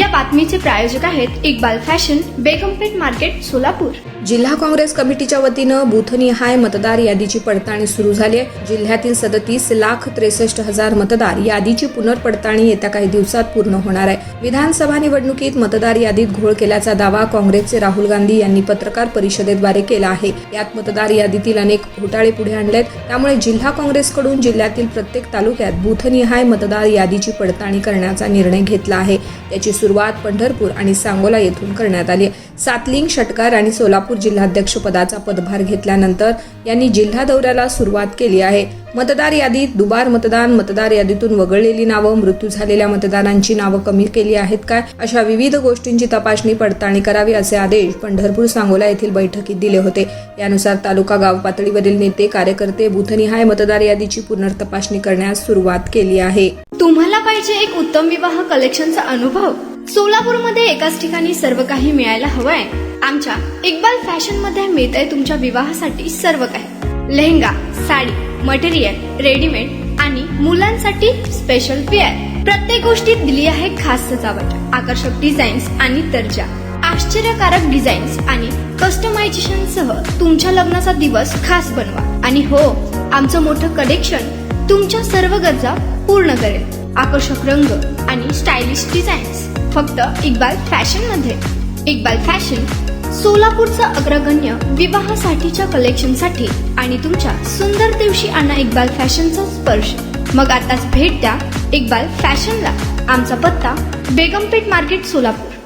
या बातमीचे प्रायोजक आहेत इक्बाल फॅशन, बेगमपेठ मार्केट, सोलापूर। जिल्हा काँग्रेस कमिटीच्या वतीनं बूथनिहाय मतदार यादीची पडताळणी सुरू झाली आहे। जिल्ह्यातील 37,63,000 मतदार यादीची पुनर्पडताळणी येत्या काही दिवसात पूर्ण होणार आहे। विधानसभा निवडणुकीत मतदार यादीत घोळ केल्याचा दावा काँग्रेसचे राहुल गांधी यांनी पत्रकार परिषदेद्वारे केला आहे। यात मतदार यादीतील अनेक घोटाळे पुढे आणलेत। त्यामुळे जिल्हा काँग्रेसकडून जिल्ह्यातील प्रत्येक तालुक्यात बूथनिहाय मतदार यादीची पडताळणी करण्याचा निर्णय घेतला आहे। याची सुरुवात पंढरपूर आणि सांगोला येथून करण्यात आली आहे। सातलिंग, षटकार आणि सोलापूर जिल्हाध्यक्ष पदाचा पदभार घेतल्यानंतर यांनी जिल्हा दौऱ्याला सुरुवात केली आहे। मतदार यादीत दुबार मतदान, मतदार यादीतून वगळलेली नावं, मृत्यू झालेल्या मतदारांची नावं कमी केली आहेत काय, अशा विविध गोष्टींची तपासणी पडताळणी करावी असे आदेश पंढरपूर, सांगोला येथील बैठकीत दिले होते। यानुसार तालुका, गाव पातळीवरील नेते, कार्यकर्ते बूथनिहाय मतदार यादीची पुनर्तपासणी करण्यास सुरुवात केली आहे। तुम्हाला पाहिजे एक उत्तम विवाह कलेक्शनचा अनुभव? सोलापूरमध्ये एकाच ठिकाणी सर्व काही मिळायला हवंय? आमच्या इक्बाल फॅशन मध्ये मिळतंय तुमच्या विवाहासाठी सर्व काही। लेहंगा, साडी, मटेरियल, रेडीमेड आणि मुलांसाठी स्पेशल वेअर। प्रत्येक गोष्टीत दिली आहे खास सजावट, आकर्षक डिझाईन्स आणि दर्जा, आश्चर्यकारक डिझाईन्स आणि कस्टमायझेशन सह तुमच्या लग्नाचा दिवस खास बनवा। आणि हो, आमचं मोठं कलेक्शन तुमच्या सर्व गरजा पूर्ण करेल। आकर्षक रंग आणि स्टायलिश डिझाईन्स फक्त इक्बाल फॅशन मध्ये। इक्बाल फॅशन सोलापूरचा अग्रगण्य विवाहासाठीच्या कलेक्शनसाठी आणि तुमच्या सुंदर दिवशी आणा इक्बाल फॅशनचा स्पर्श। मग आताच भेट द्या इक्बाल फॅशनला। आमचा पत्ता बेगमपेठ मार्केट, सोलापूर।